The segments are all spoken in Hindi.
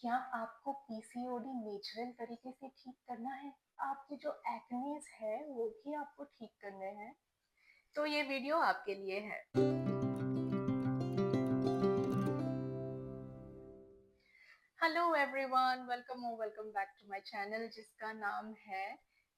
क्या आपको पीसीओडी नेचुरल तरीके से ठीक करना है? आपके जो एक्नेस है वो भी आपको ठीक करने हैं, तो ये वीडियो आपके लिए है। Hello everyone, welcome back to my channel जिसका नाम है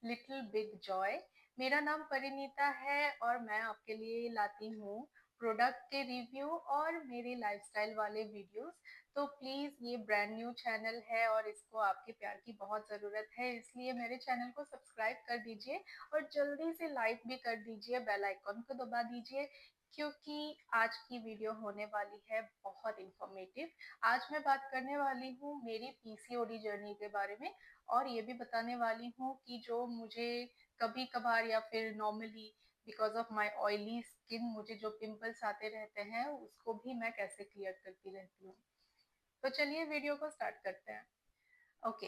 लिटिल बिग जॉय। मेरा नाम परिनीता है और मैं आपके लिए लाती हूँ प्रोडक्ट के रिव्यू और मेरे लाइफस्टाइल वाले वीडियोस। तो प्लीज, ये ब्रांड न्यू चैनल है और इसको आपके प्यार की बहुत ज़रूरत है, इसलिए मेरे चैनल को सब्सक्राइब कर दीजिए और जल्दी से लाइक भी कर दीजिए, बेल आइकॉन को दबा दीजिए, क्योंकि आज की वीडियो होने वाली है बहुत इंफॉर्मेटिव। आज मैं बात करने वाली हूँ मेरी पीसीओडी जर्नी के बारे में, और ये भी बताने वाली हूँ कि जो मुझे कभी कभार या फिर normally because of my oily skin मुझे जो पिंपल्स आते रहते हैं उसको भी मैं कैसे क्लियर करती रहती हूँ। तो चलिए वीडियो को स्टार्ट करते हैं। ओके,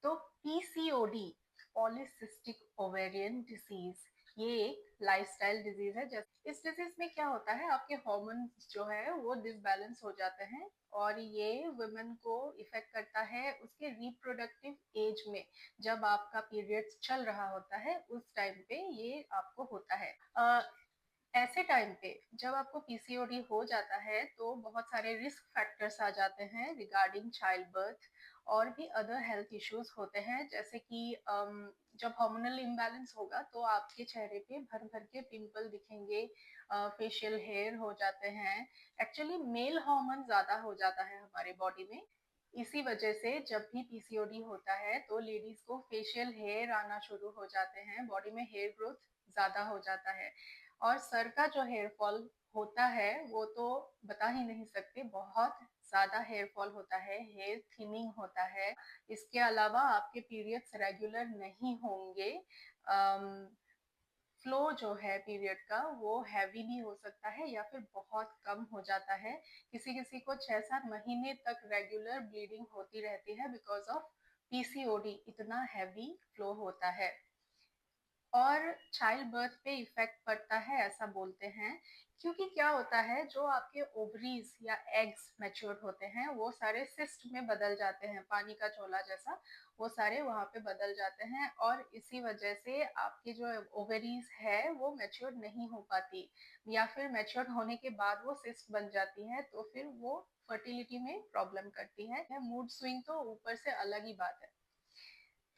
तो पीसीओडी, पॉलीसिस्टिक ओवेरियन डिजीज, ये एक लाइफस्टाइल डिजीज है। जैसे इस डिजीज में क्या होता है, आपके हार्मोन्स जो है वो डिसबैलेंस हो जाते हैं और ये वुमेन को इफेक्ट करता है उसके रिप्रोडक्टिव एज में। जब आपका पीरियड्स चल रहा होता है उस टाइम पे ये आपको होता है। ऐसे टाइम पे जब आपको पीसीओडी हो जाता है तो बहुत सारे रिस्क फैक्टर्स आ जाते हैं रिगार्डिंग चाइल्ड बर्थ, और भी अदर हेल्थ इश्यूज होते हैं, जैसे कि जब हार्मोनल इम्बैलेंस होगा तो आपके चेहरे पे भर भर के पिंपल दिखेंगे, फेशियल हेयर हो जाते हैं। एक्चुअली मेल हार्मोन ज्यादा हो जाता है हमारे बॉडी में। इसी वजह से जब भी पीसीओडी होता है तो लेडीज को फेशियल हेयर आना शुरू हो जाते हैं, बॉडी में हेयर ग्रोथ ज्यादा हो जाता है, और सर का जो हेयर फॉल होता है वो तो बता ही नहीं सकते, बहुत ज्यादा हेयर फॉल होता है, हेयर थिनिंग होता है। इसके अलावा आपके पीरियड्स रेगुलर नहीं होंगे, फ्लो जो है पीरियड का वो हैवी भी हो सकता है या फिर बहुत कम हो जाता है। किसी किसी को 6-7 महीने तक रेगुलर ब्लीडिंग होती रहती है बिकॉज ऑफ पीसीओडी, इतना हैवी फ्लो होता है। और चाइल्ड बर्थ पे इफेक्ट पड़ता है ऐसा बोलते हैं, क्योंकि क्या होता है, जो आपके ओवरीज या एग्स मैच्योर होते हैं वो सारे सिस्ट में बदल जाते हैं, पानी का चोला जैसा, वो सारे वहां पे बदल जाते हैं, और इसी वजह से आपकी जो ओवरीज है वो मैच्योर नहीं हो पाती, या फिर मैच्योर होने के बाद वो सिस्ट बन जाती है, तो फिर वो फर्टिलिटी में प्रॉब्लम करती है। मूड स्विंग तो ऊपर से अलग ही बात है।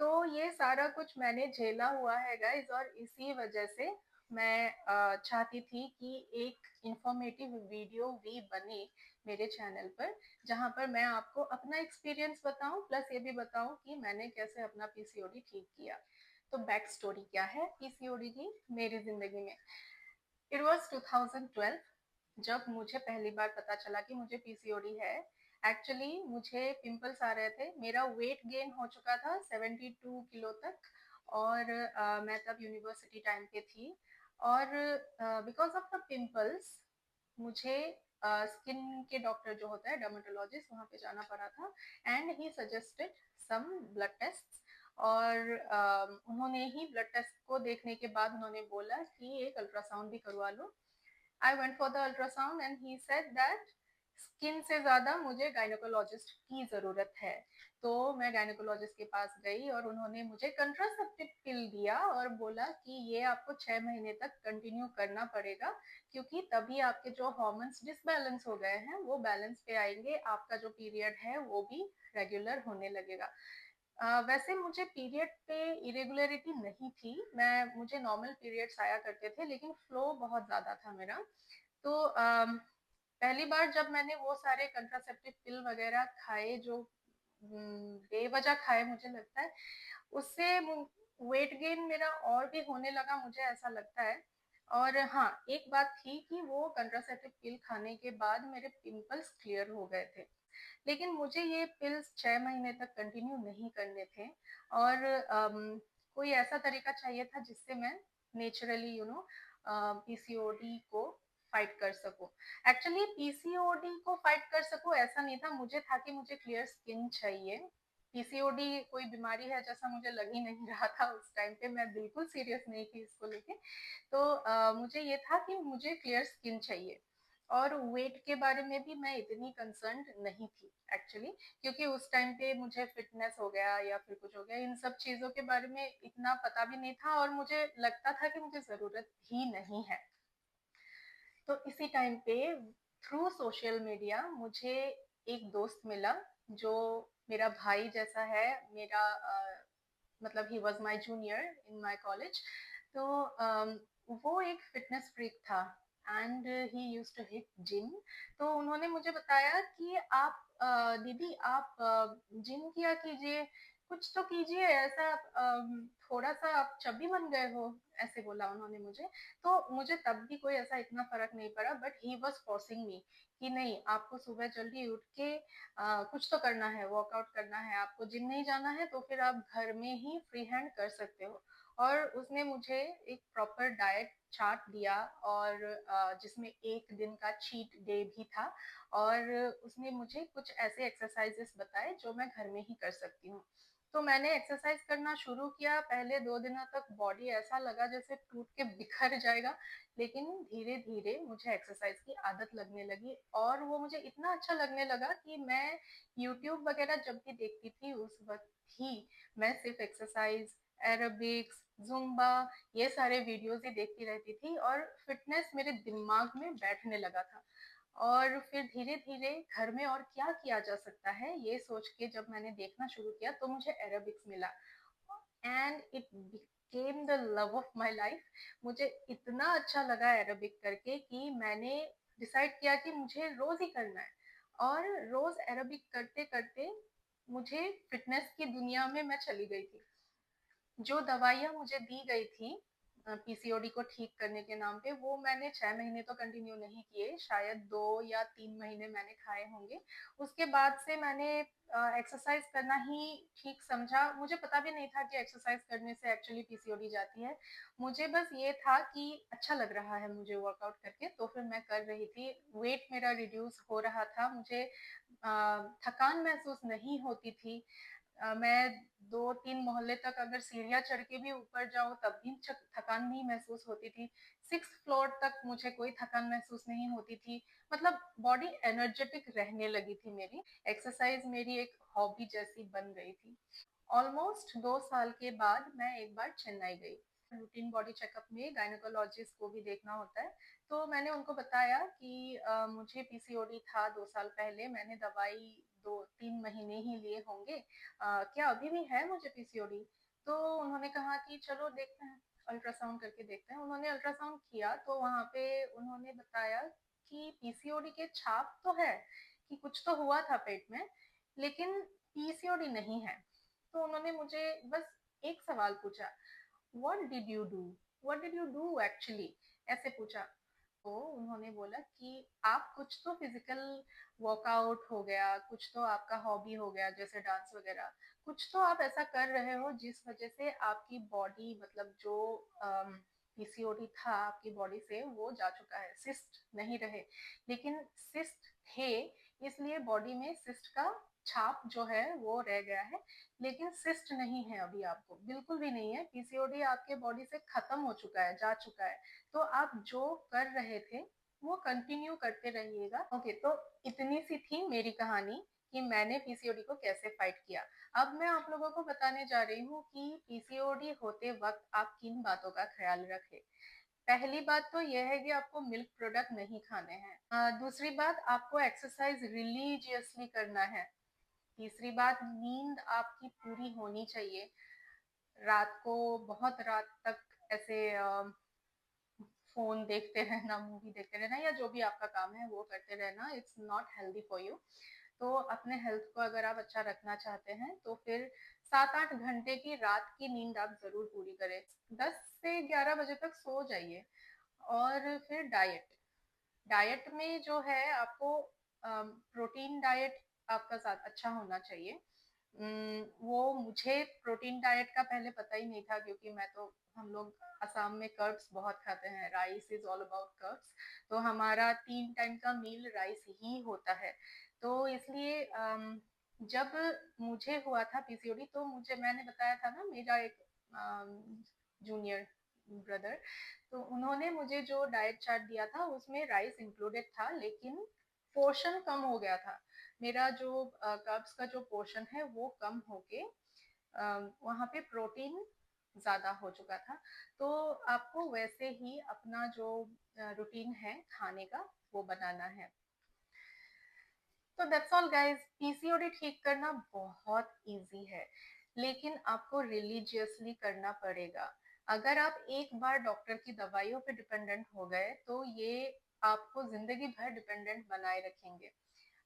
तो ये सारा कुछ मैंने झेला हुआ है गाइस, और इसी वजह से मैं चाहती थी कि एक इंफॉर्मेटिव वीडियो भी बने मेरे चैनल पर, जहां पर मैं आपको अपना एक्सपीरियंस बताऊं, प्लस ये भी बताऊं कि मैंने कैसे अपना पीसीओडी ठीक किया। तो बैक स्टोरी क्या है पीसीओडी की मेरी जिंदगी में। इट वाज 2012 जब मुझे पहली बार पता चला कि मुझे पीसीओडी है। एक्चुअली मुझे पिंपल्स आ रहे थे, मेरा वेट गेन हो चुका था 72 किलो तक, और मैं तब यूनिवर्सिटी टाइम पे थी, और बिकॉज ऑफ द पिंपल्स मुझे स्किन के डॉक्टर जो होता है डर्मेटोलॉजिस्ट, वहाँ पे जाना पड़ा था, and he suggested some blood test. और उन्होंने ही ब्लड टेस्ट को देखने के बाद उन्होंने बोला कि एक अल्ट्रासाउंड भी करवा लो। I went for the ultrasound and he said that skin से ज्यादा मुझे गायनोकोलॉजिस्ट की जरूरत है। तो मैं गायनोकोलॉजिस्ट के पास गई और उन्होंने मुझे कंट्रासेप्टिव पिल दिया और बोला कि ये आपको 6 महीने तक कंटिन्यू करना पड़ेगा, क्योंकि तभी आपके जो हॉर्मोन्स डिसबैलेंस हो गए हैं वो बैलेंस पे आएंगे, आपका जो पीरियड है वो भी रेगुलर होने लगेगा। वैसे मुझे पीरियड पे इरेगुलरिटी नहीं थी, मुझे नॉर्मल पीरियड्स आया करते थे, लेकिन फ्लो बहुत ज्यादा था मेरा। तो पहली बार जब मैंने वो सारे कंट्रासेप्टिव पिल वगैरह खाए जो बेवजह खाए मुझे लगता है, उससे वेट गेन मेरा और भी होने लगा, मुझे ऐसा लगता है। और हाँ, एक बात थी कि वो कंट्रासेप्टिव पिल खाने के बाद मेरे पिंपल्स क्लियर हो गए थे, लेकिन मुझे ये पिल्स 6 महीने तक कंटिन्यू नहीं करने थे, और कोई ऐसा तरीका चाहिए था जिससे मैं नेचुरली पीसीओडी को फाइट कर सकूं। एक्चुअली पीसीओडी को फाइट कर सकूं ऐसा नहीं था, मुझे था कि मुझे क्लियर स्किन चाहिए। पीसीओडी कोई बीमारी है जैसा मुझे लग ही नहीं रहा था उस टाइम पे, मैं बिल्कुल सीरियस नहीं थी इसको लेके। तो मुझे ये था कि मुझे क्लियर स्किन चाहिए। और वेट के बारे में भी मैं इतनी कंसर्न्ड नहीं थी एक्चुअली, क्योंकि उस टाइम पे मुझे फिटनेस हो गया या फिर कुछ हो गया, इन सब चीज़ों के बारे में इतना पता भी नहीं था और मुझे लगता था कि मुझे ज़रूरत ही नहीं है। तो इसी टाइम पे थ्रू सोशल मीडिया मुझे एक दोस्त मिला जो मेरा भाई जैसा है, मेरा मतलब he was my junior in my college. तो वो एक फिटनेस फ्रीक था and he used to hit gym. तो उन्होंने मुझे बताया कि आप दीदी आप जिम किया कीजिए, कुछ तो कीजिए ऐसा, थोड़ा सा आप चब्बी बन गए हो, ऐसे बोला उन्होंने मुझे। तो मुझे तब भी कोई ऐसा इतना फर्क नहीं पड़ा, but he was forcing me कि नहीं आपको सुबह जल्दी उठ के कुछ तो करना है, वर्कआउट करना है, आपको जिम नहीं जाना है तो फिर आप घर में ही फ्री हैंड कर सकते हो। और उसने मुझे एक प्रॉपर डाइट चार्ट दिया और जिसमें एक दिन का चीट डे भी था, और उसने मुझे कुछ ऐसे एक्सरसाइजेस बताए जो मैं घर में ही कर सकती हूँ। तो मैंने एक्सरसाइज करना शुरू किया। पहले 2 दिनों तक बॉडी ऐसा लगा जैसे टूट के बिखर जाएगा, लेकिन धीरे धीरे मुझे एक्सरसाइज की आदत लगने लगी और वो मुझे इतना अच्छा लगने लगा कि मैं यूट्यूब वगैरह जब भी देखती थी उस वक्त ही मैं सिर्फ एक्सरसाइज, एरोबिक्स, जुम्बा, ये सारे वीडियोस ही देखती रहती थी और फिटनेस मेरे दिमाग में बैठने लगा था। और फिर धीरे धीरे घर में और क्या किया जा सकता है ये सोच के जब मैंने देखना शुरू किया तो मुझे एरोबिक्स मिला and it became the love of my life. मुझे इतना अच्छा लगा एरोबिक करके कि मैंने डिसाइड किया कि मुझे रोज ही करना है। और रोज एरोबिक करते करते मुझे फिटनेस की दुनिया में मैं चली गई थी। जो दवाइयाँ मुझे दी गई थी पीसीओडी को ठीक करने के नाम पे, वो मैंने 6 महीने तो कंटिन्यू नहीं किए, शायद 2 या 3 महीने मैंने खाए होंगे। उसके बाद से मैंने एक्सरसाइज करना ही ठीक समझा। मुझे पता भी नहीं था कि एक्सरसाइज करने से एक्चुअली पीसीओडी जाती है। मुझे बस ये था कि अच्छा लग रहा है मुझे वर्कआउट करके, तो फिर मैं कर रही थी। वेट मेरा रिड्यूस हो रहा था, मुझे थकान महसूस नहीं होती थी। मैं 2-3 मोहल्ले तक अगर सीढ़ियाँ चढ़ के भी ऊपर जाऊँ तब भी थकान नहीं महसूस होती थी। 6th फ्लोर तक मुझे कोई थकान महसूस नहीं होती थी। मतलब बॉडी एनर्जेटिक रहने लगी थी मेरी। एक्सरसाइज मेरी एक हॉबी जैसी बन गई थी। ऑलमोस्ट 2 साल के बाद मैं एक बार चेन्नई गई। रूटीन बॉडी चेकअप में गायनोकोलॉजिस्ट को भी देखना होता है। तो मैंने उनको बताया कि मुझे पीसीओडी था 2 साल पहले, मैंने दवाई 2-3 महीने ही लिए होंगे, क्या अभी भी है मुझे पीसीओडी? तो उन्होंने कहा कि चलो देखते हैं, अल्ट्रासाउंड करके देखते हैं। उन्होंने अल्ट्रासाउंड किया तो वहाँ पे उन्होंने बताया कि पीसीओडी के छाप तो है, कि कुछ तो हुआ था पेट में, लेकिन पीसीओडी नहीं है। तो उन्होंने मुझे बस एक सवाल पूछा, what did you do, what did you do actually, ऐसे पूछा। तो उन्होंने बोला कि आप कुछ तो फिजिकल वर्कआउट हो गया, कुछ तो आपका हॉबी हो गया जैसे डांस वगैरह, कुछ तो आप ऐसा कर रहे हो जिस वजह से आपकी बॉडी, मतलब जो पीसीओडी था आपकी बॉडी से वो जा चुका है, सिस्ट नहीं रहे। लेकिन सिस्ट थे, इसलिए बॉडी में सिस्ट का छाप जो है वो रह गया है, लेकिन सिस्ट नहीं है अभी, आपको बिल्कुल भी नहीं है। पीसीओडी आपके बॉडी से खत्म हो चुका है, जा चुका है। तो आप जो कर रहे थे वो कंटिन्यू करते रहिएगा। ओके, तो इतनी सी थी मेरी कहानी कि मैंने पीसीओडी को कैसे फाइट किया। अब मैं आप लोगों को बताने जा रही हूँ कि पीसीओडी होते वक्त आप किन बातों का ख्याल रखें। पहली बात तो यह है कि आपको मिल्क प्रोडक्ट नहीं खाने हैं। दूसरी बात, आपको एक्सरसाइज रिलीजियसली करना है। तीसरी बात, नींद आपकी पूरी होनी चाहिए। रात को बहुत रात तक ऐसे फोन देखते रहना, मूवी देखते रहना, या जो भी आपका काम है वो करते रहना, it's not healthy for you. तो अपने हेल्थ को अगर आप अच्छा रखना चाहते हैं तो फिर 7-8 घंटे की रात की नींद आप जरूर पूरी करें। 10 से 11 बजे तक सो जाइए। और फिर डाइट, डाइट में जो है आपको प्रोटीन डाइट आपका साथ अच्छा होना चाहिए। वो मुझे प्रोटीन डाइट का पहले पता ही नहीं था, क्योंकि मैं तो, हम लोग असम में कर्ब्स बहुत खाते हैं, rice is all about curbs. तो हमारा 3 टाइम का मील राइस ही होता है। तो इसलिए जब मुझे हुआ था पीसीओडी तो मुझे, मैंने बताया था ना, मेरा एक जूनियर ब्रदर, तो उन्होंने मुझे जो डाइट चार्ट दिया था उसमें राइस इंक्लूडेड था, लेकिन पोर्शन कम हो गया था। मेरा जो कर्ब्स का जो पोर्शन है वो कम होके वहाँ पे प्रोटीन ज्यादा हो चुका था। तो आपको वैसे ही अपना जो रूटीन है खाने का वो बनाना है। तो दैट्स ऑल गाइस, पीसीओडी ठीक करना बहुत इजी है, लेकिन आपको रिलीजियसली करना पड़ेगा। अगर आप एक बार डॉक्टर की दवाइयों पे डिपेंडेंट हो गए तो ये आपको जिंदगी भर डिपेंडेंट बनाए रखेंगे।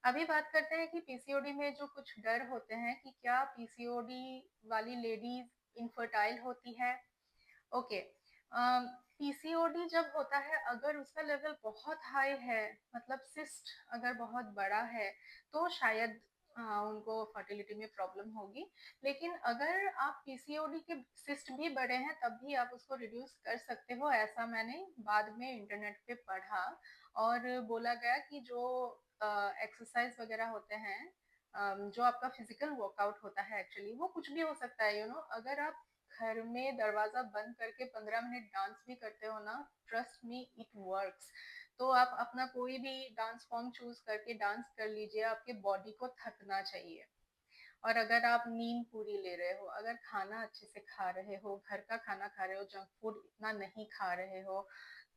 अभी बात करते हैं कि पीसीओडी में जो कुछ डर होते हैं कि क्या पीसीओडी वाली लेडीज इनफर्टाइल होती है। ओके, पीसीओडी जब होता है अगर उसका लेवल बहुत हाई है, मतलब सिस्ट अगर बहुत बड़ा है, तो शायद उनको फर्टिलिटी में प्रॉब्लम होगी। लेकिन अगर आप पीसीओडी के सिस्ट भी बड़े हैं तब भी आप उसको रिड्यूस कर सकते हो, ऐसा मैंने बाद में इंटरनेट पे पढ़ा। और बोला गया कि जो एक्सरसाइज वगैरह होते हैं, जो आपका फिजिकल वर्कआउट होता है, एक्चुअली वो कुछ भी हो सकता है, अगर आप घर में दरवाजा बंद करके 15 मिनट डांस भी करते हो ना, ट्रस्ट मी इट वर्क्स। तो आप अपना कोई भी डांस फॉर्म चूज करके डांस कर लीजिए, आपके बॉडी को थकना चाहिए। और अगर आप नींद पूरी ले रहे हो, अगर खाना अच्छे से खा रहे हो, घर का खाना खा रहे हो, जंक फूड इतना नहीं खा रहे हो,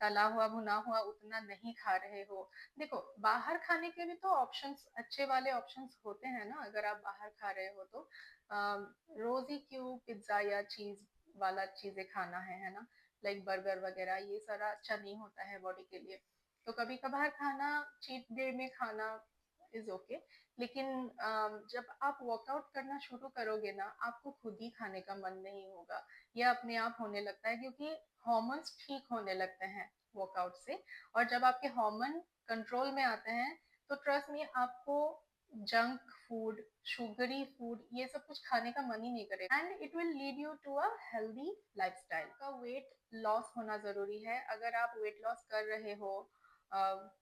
तला हुआ भुना हुआ उतना नहीं खा रहे हो। देखो, बाहर खाने के भी तो ऑप्शंस, अच्छे वाले ऑप्शंस होते हैं ना, अगर आप बाहर खा रहे हो तो रोज ही क्यों पिज्जा या चीज वाला चीजें खाना है ना, लाइक बर्गर वगैरह, ये सारा अच्छा नहीं होता है बॉडी के लिए। तो कभी कभार खाना, चीट डे में खाना इज ओके। लेकिन जब आप वर्कआउट करना शुरू करोगे ना, आपको खुद ही खाने का मन नहीं होगा, यह अपने आप होने लगता है, क्योंकि हॉर्मोन्स ठीक होने लगते हैं वर्कआउट से। और जब आपके हार्मोन कंट्रोल में आते हैं तो ट्रस्ट में आपको जंक फूड, शुगरी फूड, ये सब कुछ खाने का मन ही नहीं करेगा, and it will lead you to a healthy lifestyle. का वेट लॉस होना जरूरी है अगर आप वेट लॉस कर रहे हो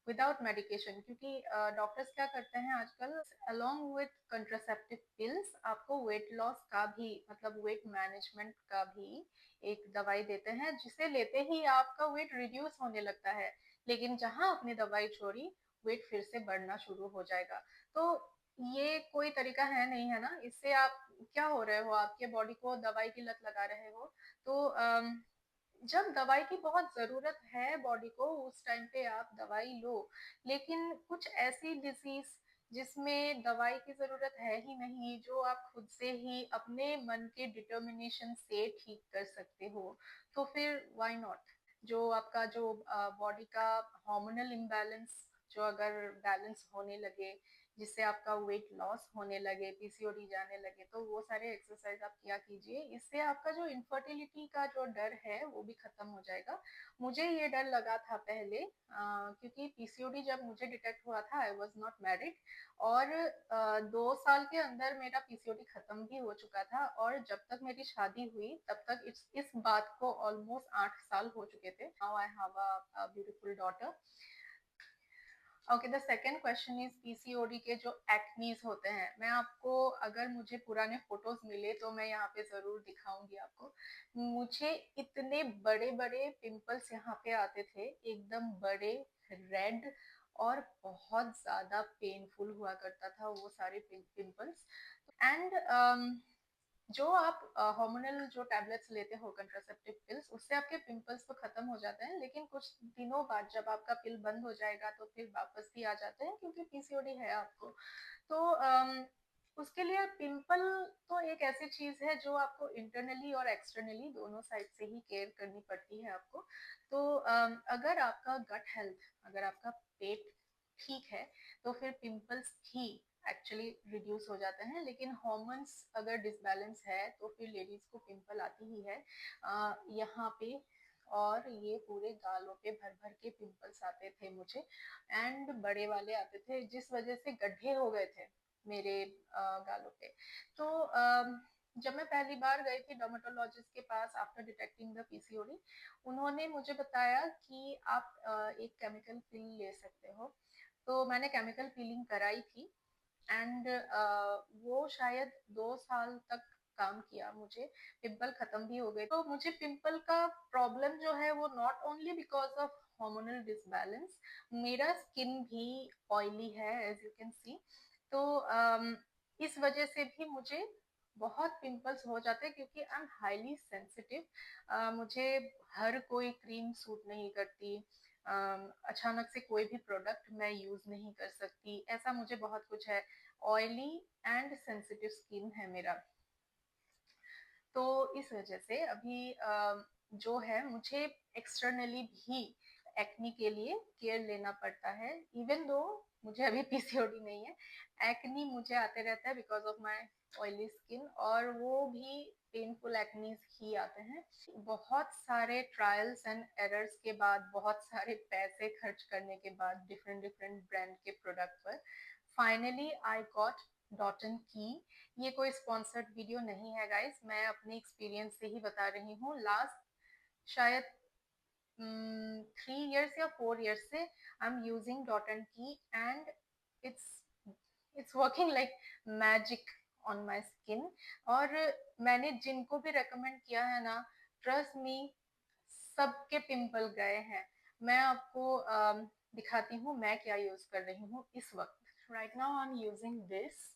विदाउट मेडिकेशन, क्योंकि डॉक्टर्स क्या करते हैं आजकल, अलोंग विथ कंट्रासेप्टिव पिल्स आपको वेट लॉस का भी, मतलब वेट मैनेजमेंट का भी एक दवाई देते हैं, जिसे लेते ही आपका वेट रिड्यूस होने लगता है। लेकिन जहां आपने दवाई छोड़ी, वेट फिर से बढ़ना शुरू हो जाएगा। तो ये कोई तरीका है नहीं, है ना। इससे आप क्या हो रहे हो, आपके बॉडी को दवाई की लत लगा रहे हो। तो जब दवाई की बहुत जरूरत है बॉडी को, उस टाइम पे आप दवाई लो। लेकिन कुछ ऐसी डिजीज जिसमें दवाई की जरूरत है ही नहीं, जो आप खुद से ही अपने मन के डिटर्मिनेशन से ठीक कर सकते हो, तो फिर व्हाई नॉट। जो आपका जो बॉडी का हार्मोनल इम्बैलेंस जो अगर बैलेंस होने लगे, जिससे आपका वेट लॉस होने लगे, पीसीओडी जाने लगे, तो वो सारे एक्सरसाइज आप किया कीजिए। इससे आपका जो इनफर्टिलिटी का जो डर है वो भी खत्म हो जाएगा। मुझे ये डर लगा था पहले, क्योंकि पीसीओडी जब मुझे डिटेक्ट हुआ था, आई वॉज नॉट मैरिड, और 2 साल के अंदर मेरा पीसीओडी खत्म भी हो चुका था। और जब तक मेरी शादी हुई तब तक इस बात को ऑलमोस्ट 8 साल हो चुके थे। Now I have a beautiful daughter. Okay, the second question is PCOD के जो एक्नीज होते हैं, मैं आपको, अगर मुझे पुराने फोटोज मिले तो मैं यहाँ पे जरूर दिखाऊंगी आपको। मुझे इतने बड़े बड़े पिंपल्स यहाँ पे आते थे, एकदम बड़े, रेड, और बहुत ज्यादा पेनफुल हुआ करता था वो सारे पिंपल्स। एंड जो आप हार्मोनल जो टैबलेट्स लेते हो, कंट्रासेप्टिव पिल्स, उससे आपके पिंपल्स तो खत्म हो जाते हैं, लेकिन कुछ दिनों बाद जब आपका पिल बंद हो जाएगा तो फिर वापस भी आ जाते हैं, क्योंकि पीसीओडी है आपको। तो उसके लिए पिंपल तो एक ऐसी चीज है जो आपको इंटरनली और एक्सटर्नली दोनों साइड से ही केयर करनी पड़ती है आपको। तो अगर आपका गट हेल्थ, अगर आपका पेट ठीक है, तो फिर पिंपल्स भी एक्चुअली रिड्यूस हो जाते हैं। लेकिन हॉर्मोन्स अगर डिसबैलेंस है तो फिर लेडीज को पिंपल आती ही है, यहाँ पे, और ये पूरे गालों पे भर भर के पिंपल्स आते थे मुझे, एंड बड़े वाले आते थे, जिस वजह से गड्ढे हो गए थे मेरे गालों पे। तो जब मैं पहली बार गई थी डर्मेटोलॉजिस्ट के पास आफ्टर डिटेक्टिंग द पीसीओडी, उन्होंने मुझे बताया कि आप एक केमिकल पिल ले सकते हो। तो मैंने केमिकल पीलिंग कराई थी, एंड वो शायद 2 साल तक काम किया, मुझे पिंपल खत्म भी हो गए। तो मुझे पिंपल का प्रॉब्लम जो है वो not only because of hormonal disbalance, मेरा स्किन भी ऑयली है एज यू कैन सी। तो इस वजह से भी मुझे बहुत पिंपल्स हो जाते हैं क्योंकि आई एम हाईली सेंसिटिव। मुझे हर कोई क्रीम सूट नहीं करती। अचानक से कोई भी प्रोडक्ट मैं यूज नहीं कर सकती, ऐसा मुझे बहुत कुछ है। ऑयली एंड सेंसिटिव स्किन है मेरा। तो इस वजह से अभी जो है मुझे एक्सटर्नली भी एक्नी के लिए केयर लेना पड़ता है। इवन दो मुझे अभी पीसीओडी नहीं है, एक्नी मुझे आते रहता है because of my oily skin, और वो भी पेनफुल एक्नीज ही आते हैं। बहुत सारे ट्रायल्स एंड एरर्स के बाद, बहुत सारे पैसे खर्च करने के बाद डिफरेंट डिफरेंट ब्रांड के प्रोडक्ट पर फाइनली आई गॉट डॉटन की। ये कोई स्पॉन्सर्ड वीडियो नहीं है गाइस, मैं अपने एक्सपीरियंस से ही बता रही हूँ। लास्ट शायद 3 years या 4 years से आई एम यूजिंग डॉटन की and it's it's working like magic on my skin. और मैंने जिनको भी रेकमेंड किया है ना, ट्रस्ट मी, सबके पिंपल गए हैं। मैं आपको दिखाती हूँ मैं क्या यूज कर रही हूँ इस वक्त। Right now I am using this.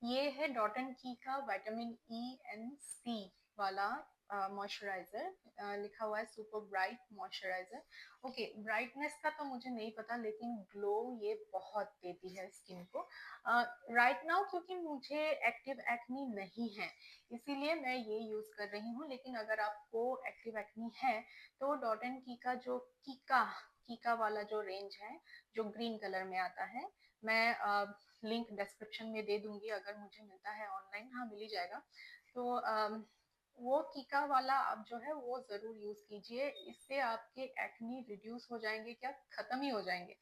ये है डॉटन की का विटामिन ई एंड सी वाला मॉइस्चराइजर। लिखा हुआ है super bright moisturiser. Okay, brightness का तो मुझे नहीं पता, लेकिन ग्लो ये बहुत देती है स्किन को राइट नाउ। क्योंकि मुझे एक्टिव एक्नी नहीं है इसीलिए मैं ये यूज कर रही हूँ, लेकिन अगर आपको एक्टिव एक्नी है तो डॉटन की का जो कीका कीका वाला जो रेंज है, जो ग्रीन कलर में आता है, मैं लिंक डिस्क्रिप्शन में दे दूंगी। अगर मुझे मिलता है ऑनलाइन, हाँ मिल ही जाएगा। तो वो कीका वाला आप जो है वो जरूर यूज कीजिए, इससे आपके एक्नी रिड्यूस हो जाएंगे, क्या खत्म ही हो जाएंगे।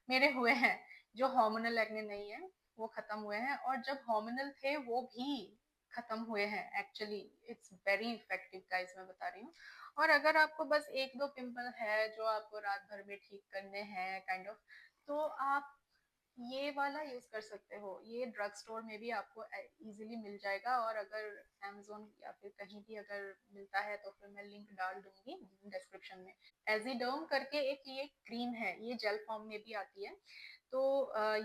मेरे हुए हैं, जो हार्मोनल एक्ने नहीं है वो खत्म हुए हैं, और जब हार्मोनल थे वो भी खत्म हुए हैं। Actually it's very effective guys, मैं बता रही हूँ। और अगर आपको बस एक दो पिंपल है जो आपको रात भर में ठीक करने हैं काइंड ऑफ, तो आप ये वाला यूज कर सकते हो। ये ड्रग स्टोर में भी आपको इजीली मिल जाएगा, और अगर Amazon या फिर कहीं भी अगर मिलता है तो फिर मैं लिंक डाल दूंगी डिस्क्रिप्शन में। एजिडर्म करके एक ये क्रीम है, ये जेल फॉर्म में भी आती है। तो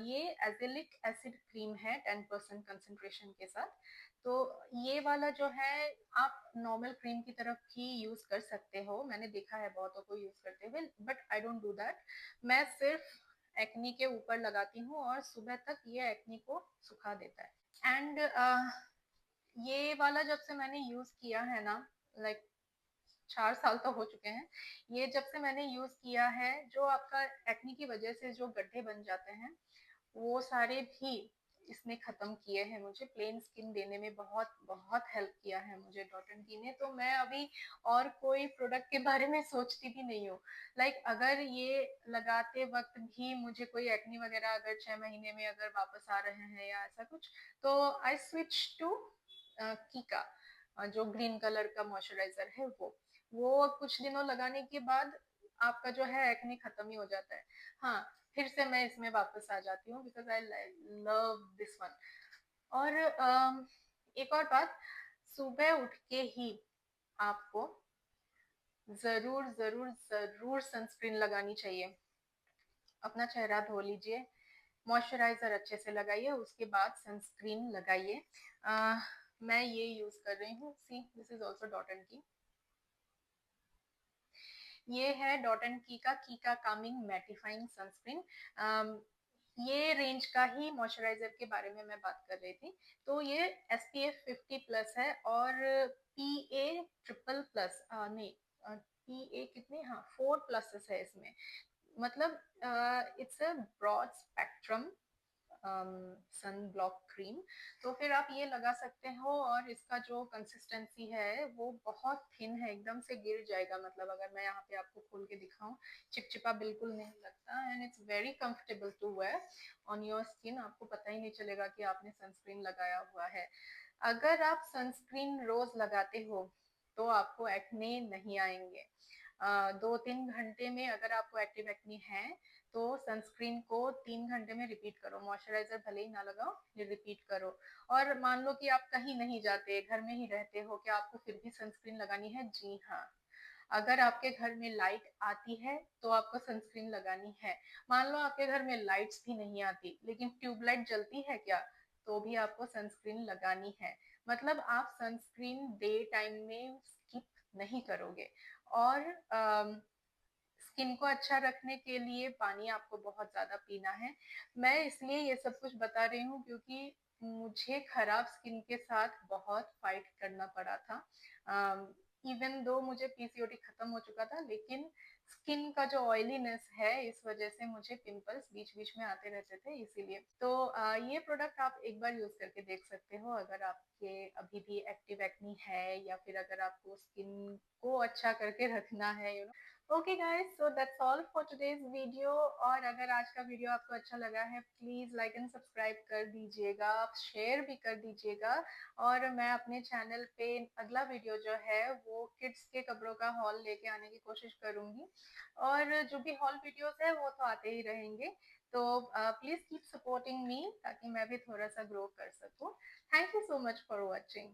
ये एजिलिक एसिड क्रीम है 10% कंसेंट्रेशन के साथ। तो ये वाला जो है आप नॉर्मल क्रीम की तरफ ही यूज कर सकते हो, मैंने देखा है बहुतों को यूज करते हुए, but I don't do that. मैं सिर्फ एक्नी के ऊपर लगाती हूँ और सुबह तक ये एक्नी को सुखा देता है। एंड ये वाला जब से मैंने यूज किया है ना, लाइक 4 साल तो हो चुके हैं, ये जब से मैंने यूज किया है, जो आपका एक्नी की वजह से जो गड्ढे बन जाते हैं वो सारे भी इसने खत्म किए हैं। मुझे प्लेन स्किन देने में बहुत बहुत हेल्प किया है मुझे डॉटन की ने। तो मैं अभी और कोई प्रोडक्ट के बारे में सोचती भी नहीं हूँ। लाइक अगर ये लगाते वक्त भी मुझे कोई एक्नी वगैरह अगर 6 महीने में अगर वापस आ रहे हैं या ऐसा कुछ, तो आई स्विच टू कीका, जो ग्रीन कलर का मॉइस्चराइजर है वो कुछ दिनों लगाने के बाद आपका जो है एक्ने खत्म ही हो जाता है। हाँ, फिर से मैं इसमें वापस आ जाती हूँ because I love this one. और एक और बात, सुबह उठ के ही आपको जरूर जरूर जरूर सनस्क्रीन लगानी चाहिए। अपना चेहरा धो लीजिए, मॉइस्चराइजर अच्छे से लगाइए, उसके बाद सनस्क्रीन लगाइए। मैं ये यूज कर रही हूँ, see this is also Dottin की। ये है डॉटन की का कामिंग मैटिफाइंग सनस्क्रीन। ये रेंज का ही मॉइस्चराइजर के बारे में मैं बात कर रही थी। तो ये SPF 50+ है, और PA ट्रिपल प्लस नहीं, PA कितने, हाँ 4 प्लसेस है इसमें। मतलब it's a broad spectrum sun block cream. तो फिर आप ये लगा सकते हो, और इसका जो कंसिस्टेंसी है वो बहुत थिन है, एकदम से गिर जाएगा। मतलब अगर मैं यहाँ पे आपको खोल के दिखाऊं, चिपचिपा बिल्कुल नहीं लगता, and it's very comfortable to wear on your skin. आपको पता ही नहीं चलेगा कि आपने सनस्क्रीन लगाया हुआ है। अगर आप सनस्क्रीन रोज लगाते हो तो आपको एक्ने नहीं आएंगे। 2-3 घंटे में अगर आपको एक्टिव एक्ने है तो सनस्क्रीन को 3 घंटे में रिपीट करो, मॉइस्चराइजर भले ही ना लगाओ, ये रिपीट करो। और मान लो कि आप कहीं नहीं जाते, घर में ही रहते हो, क्या आपको फिर भी सनस्क्रीन लगानी है? जी हाँ। अगर आपके घर में लाइट आती है तो आपको सनस्क्रीन लगानी है। मान लो आपके घर में लाइट्स भी नहीं आती लेकिन ट्यूबलाइट जलती है क्या, तो भी आपको सनस्क्रीन लगानी है। मतलब आप सनस्क्रीन डे टाइम में स्किप नहीं करोगे। और स्किन को अच्छा रखने के लिए पानी आपको बहुत ज्यादा पीना है। मैं इसलिए ये सब कुछ बता रही हूँ क्योंकि मुझे खराब स्किन के साथ बहुत फाइट करना पड़ा था। इवन दो मुझे पीसीओडी खत्म हो चुका था, लेकिन स्किन का जो ऑयलीनेस है इस वजह से मुझे पिंपल्स बीच बीच में आते रहते थे, इसीलिए तो ये प्रोडक्ट आप एक बार यूज करके देख सकते हो अगर आपके अभी भी एक्टिव एक्नी है, या फिर अगर आपको स्किन को अच्छा करके रखना है, okay guys, so that's all for today's video. और अगर आज का वीडियो आपको अच्छा लगा है, प्लीज लाइक एंड सब्सक्राइब कर दीजिएगा, शेयर भी कर दीजिएगा। और मैं अपने चैनल पे अगला वीडियो जो है वो किड्स के कपड़ों का हॉल लेके आने की कोशिश करूंगी। और जो भी हॉल वीडियोस है वो तो आते ही रहेंगे। तो प्लीज कीप सपोर्टिंग मी ताकि मैं भी थोड़ा सा ग्रो कर सकूं। Thank you so much for watching.